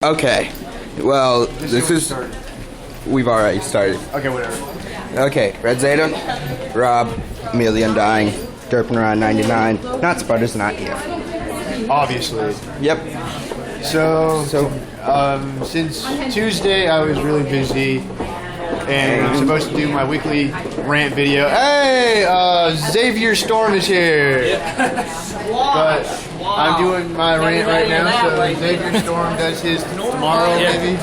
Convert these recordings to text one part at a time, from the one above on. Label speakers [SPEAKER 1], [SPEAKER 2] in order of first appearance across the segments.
[SPEAKER 1] Okay. Well, this is... We've already started.
[SPEAKER 2] Okay, whatever.
[SPEAKER 1] Okay, Red Zeta, Rob, Amelia Undying, derping around 99. Not Sputters, not here.
[SPEAKER 2] Obviously.
[SPEAKER 1] Yep.
[SPEAKER 2] So since Tuesday, I was really busy. And I'm supposed to do my weekly rant video. Hey, Xavier Storm is here. But I'm doing my rant right now, so Xavier Storm does his tomorrow, maybe.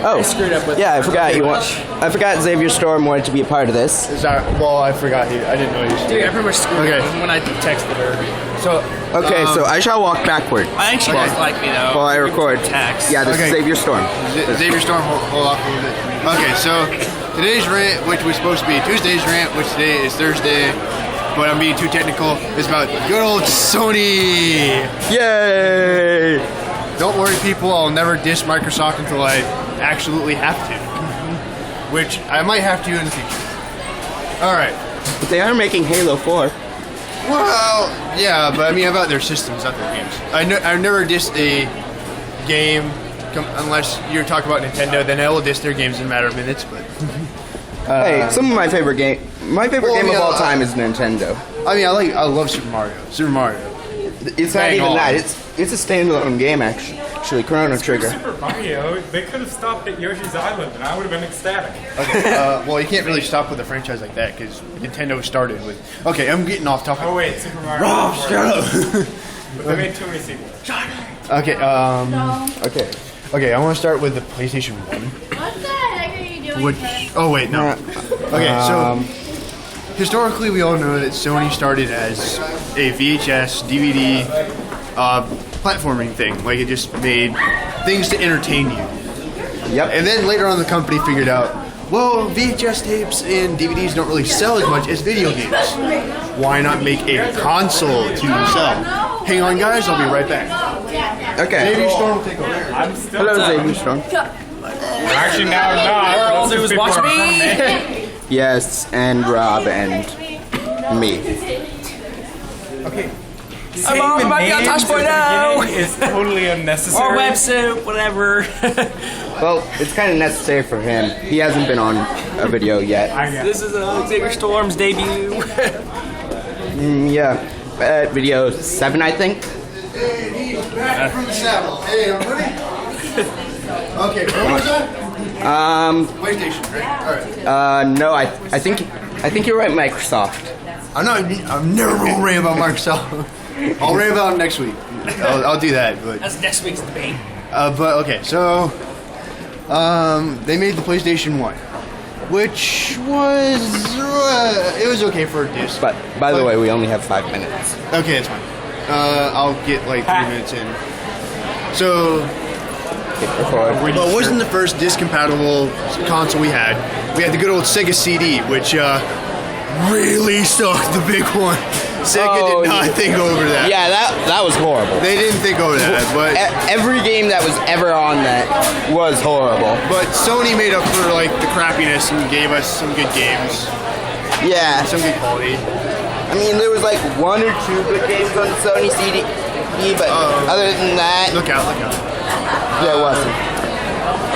[SPEAKER 1] Oh, screwed up with. Yeah, I forgot you want. I forgot Xavier Storm wanted to be a part of this.
[SPEAKER 2] Well, I forgot I didn't know he was.
[SPEAKER 3] Dude, I pretty much screwed up when I texted her.
[SPEAKER 2] So
[SPEAKER 1] so I shall walk backward.
[SPEAKER 3] I think she does like me though.
[SPEAKER 1] While I record.
[SPEAKER 3] Text.
[SPEAKER 1] Yeah, this is Xavier Storm.
[SPEAKER 2] Xavier Storm, hold off a little bit. Okay, so today's rant, which was supposed to be Tuesday's rant, which today is Thursday, but I'm being too technical, is about good old Sony.
[SPEAKER 1] Yay!
[SPEAKER 2] Don't worry, people, I'll never diss Microsoft until I absolutely have to. Which I might have to in the future. Alright.
[SPEAKER 1] But they are making Halo 4.
[SPEAKER 2] Well, yeah, but I mean about their systems, not their games. I never dissed a game unless you're talking about Nintendo, then I will diss their games in a matter of minutes, but...
[SPEAKER 1] Hey, some of my favorite game of all time is Nintendo.
[SPEAKER 2] I mean, I love Super Mario. Super Mario.
[SPEAKER 1] It's not even that. It's a standalone game, actually. Chrono Trigger.
[SPEAKER 4] Super Mario, they could have stopped at Yoshi's Island, and I would have been ecstatic.
[SPEAKER 2] Okay, well, you can't really stop with a franchise like that, because Nintendo started with... Okay, I'm getting off topic.
[SPEAKER 4] Oh wait, Super Mario.
[SPEAKER 2] Rob, shut up!
[SPEAKER 4] But they made too many sequels.
[SPEAKER 2] Okay, Okay, I want to start with the PlayStation 1.
[SPEAKER 5] What the heck are you doing?
[SPEAKER 2] Oh, wait, no. Okay, so... Historically, we all know that Sony started as a VHS, DVD, platforming thing. Like, it just made things to entertain you.
[SPEAKER 1] Yep.
[SPEAKER 2] And then later on, the company figured out, well, VHS tapes and DVDs don't really sell as much as video games. Why not make a console to sell? Hang on, guys, I'll be right back.
[SPEAKER 1] Okay.
[SPEAKER 2] Xavier Storm will take over.
[SPEAKER 4] I'm still
[SPEAKER 1] Hello, Xavier Storm.
[SPEAKER 4] Actually, now I'm not.
[SPEAKER 3] All they was watch me.
[SPEAKER 1] Yes, and Rob and me.
[SPEAKER 4] Okay.
[SPEAKER 3] I'm on the back of Touch Point now.
[SPEAKER 4] Is totally unnecessary.
[SPEAKER 3] Or websuit, whatever.
[SPEAKER 1] Well, it's kind of necessary for him. He hasn't been on a video yet.
[SPEAKER 3] This is Xavier Storm's debut.
[SPEAKER 1] Yeah. Video 7, I think.
[SPEAKER 2] Hey, everybody. Okay, what was that? PlayStation, right? Alright.
[SPEAKER 1] No, I think you're right, Microsoft.
[SPEAKER 2] I'm never gonna rant about Microsoft. I'll rant about it next week. I'll do that, but...
[SPEAKER 3] That's next week's debate.
[SPEAKER 2] But, okay, so... they made the PlayStation 1. Which was... it was okay for a disc.
[SPEAKER 1] But, by the way, we only have 5 minutes.
[SPEAKER 2] Okay, that's fine. I'll get like 3 minutes in. So... Well, it wasn't the first disc-compatible console we had. We had the good old Sega CD, which really sucked, the big one. Sega did not think over that.
[SPEAKER 1] Yeah, that was horrible.
[SPEAKER 2] They didn't think over that, but...
[SPEAKER 1] Every game that was ever on that was horrible.
[SPEAKER 2] But Sony made up for, like, the crappiness and gave us some good games.
[SPEAKER 1] Yeah.
[SPEAKER 2] Some good quality.
[SPEAKER 1] I mean, there was like 1 or 2 good games on the Sony CD, but other than that...
[SPEAKER 2] Look out.
[SPEAKER 1] There wasn't.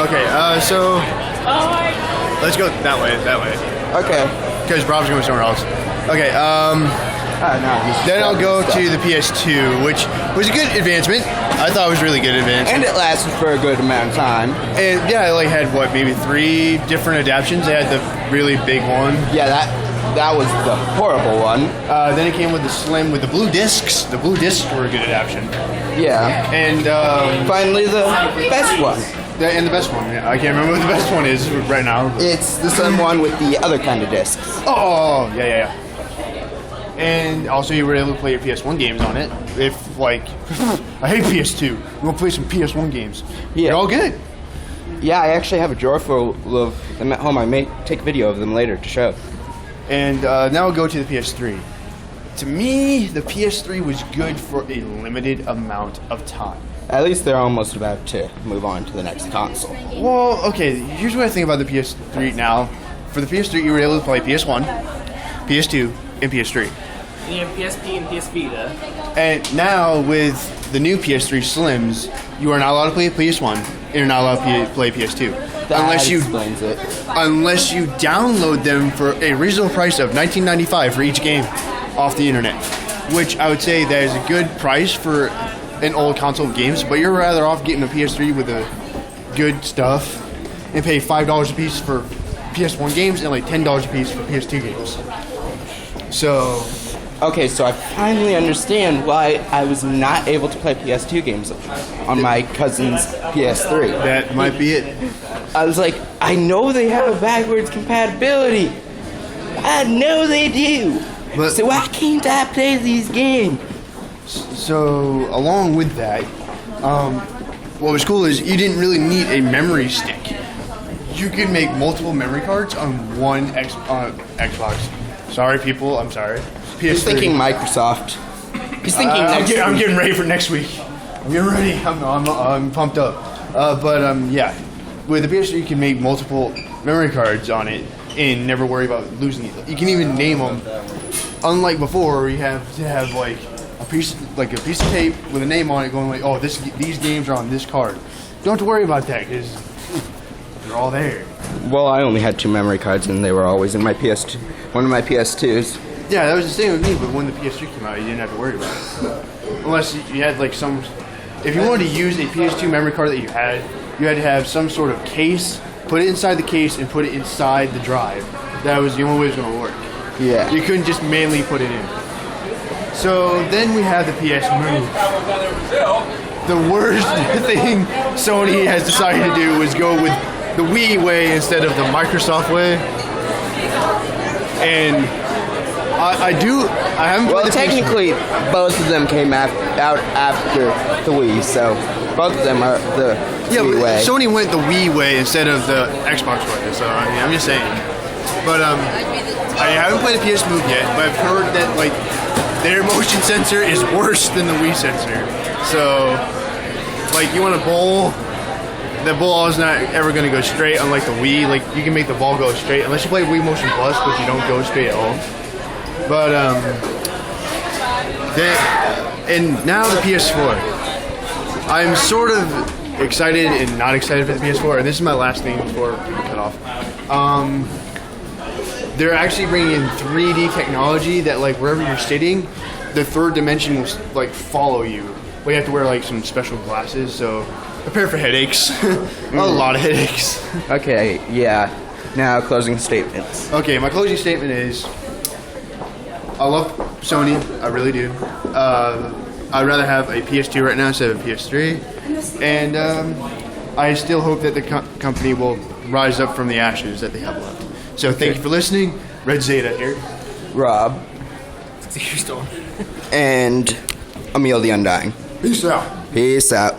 [SPEAKER 2] Okay, so... Let's go that way.
[SPEAKER 1] Okay.
[SPEAKER 2] Because Rob's going somewhere else. Okay, then I'll go to the PS2, which was a good advancement. I thought it was really good advancement.
[SPEAKER 1] And it lasted for a good amount of time.
[SPEAKER 2] And yeah, it like had maybe 3 different adaptions. They had the really big one.
[SPEAKER 1] Yeah, that was the horrible one.
[SPEAKER 2] Then it came with the slim with the blue discs. The blue discs were a good adaptation.
[SPEAKER 1] Yeah.
[SPEAKER 2] And
[SPEAKER 1] finally the best one.
[SPEAKER 2] And the best one. Yeah, I can't remember what the best one is right now.
[SPEAKER 1] It's the slim one with the other kind of discs.
[SPEAKER 2] Oh, yeah. And also you were able to play your PS1 games on it. If, like, I hate PS2. You want to play some PS1 games.
[SPEAKER 1] Yeah.
[SPEAKER 2] They're all good.
[SPEAKER 1] Yeah, I actually have a drawer full of them at home. I may take a video of them later to show.
[SPEAKER 2] And now we'll go to the PS3. To me, the PS3 was good for a limited amount of time.
[SPEAKER 1] At least they're almost about to move on to the next console.
[SPEAKER 2] Well, okay, here's what I think about the PS3 now. For the PS3, you were able to play PS1, PS2, and PS3.
[SPEAKER 3] And you have PSP and PS Vita.
[SPEAKER 2] And now with the new PS3 Slims, you are not allowed to play PS1 and you're not allowed to play PS2
[SPEAKER 1] That explains it.
[SPEAKER 2] unless you download them for a reasonable price of $19.95 for each game off the internet, which I would say that is a good price for an old console of games. But you're rather off getting a PS3 with the good stuff and pay $5 a piece for PS1 games and like $10 a piece for PS2 games. So
[SPEAKER 1] Okay, so I finally understand why I was not able to play PS2 games on my cousin's PS3.
[SPEAKER 2] that might be it.
[SPEAKER 1] I was like, I know they have a backwards compatibility. I know they do.
[SPEAKER 2] But-
[SPEAKER 1] So why can't I play these games?
[SPEAKER 2] So along with that, what was cool is you didn't really need a memory stick. You could make multiple memory cards on one Xbox. Sorry, people. I'm sorry. PS3.
[SPEAKER 1] He's thinking Microsoft. He's thinking next
[SPEAKER 2] I'm
[SPEAKER 1] week.
[SPEAKER 2] getting ready for next week. I'm getting ready. I'm pumped up. Yeah, with the PS3 you can make multiple memory cards on it and never worry about losing it. You can even name them. Unlike before, where you have to have like a piece of tape with a name on it, going like, oh, these games are on this card. You don't have to worry about that because they're all there.
[SPEAKER 1] Well, I only had 2 memory cards, and they were always in my PS2. One of my PS2s.
[SPEAKER 2] Yeah, that was the same with me, but when the PS3 came out, you didn't have to worry about it. Unless you had like some... If you wanted to use a PS2 memory card that you had to have some sort of case, put it inside the case, and put it inside the drive. That was the only way it was going to work.
[SPEAKER 1] Yeah.
[SPEAKER 2] You couldn't just manually put it in. So then we have the PS Move. The worst thing Sony has decided to do is go with the Wii way instead of the Microsoft way. And I haven't
[SPEAKER 1] Well,
[SPEAKER 2] played the PS
[SPEAKER 1] technically, both of them came out after the Wii, so both of them are the
[SPEAKER 2] Yeah,
[SPEAKER 1] Wii
[SPEAKER 2] but
[SPEAKER 1] way.
[SPEAKER 2] Sony went the Wii way instead of the Xbox way, so I mean, I'm just saying. But I haven't played the PS Move yet, but I've heard that like their motion sensor is worse than the Wii sensor. So, like, you want to bowl, the ball is not ever going to go straight, unlike the Wii. Like, you can make the ball go straight, unless you play Wii Motion Plus, which you don't go straight at all. But and now the PS4. I'm sort of excited and not excited for the PS4, and this is my last thing before we cut off. They're actually bringing in 3D technology that, like, wherever you're sitting, the third dimension will like follow you. But you have to wear like some special glasses, so prepare for headaches. A lot of headaches.
[SPEAKER 1] Okay, yeah. Now, closing statements.
[SPEAKER 2] Okay, my closing statement is I love Sony, I really do. I'd rather have a PS2 right now instead of a PS3. And I still hope that the company will rise up from the ashes that they have left. So thank you for listening. Red Zeta here.
[SPEAKER 1] Rob.
[SPEAKER 3] Storm.
[SPEAKER 1] And Emil the Undying.
[SPEAKER 2] Peace out.
[SPEAKER 1] Peace out.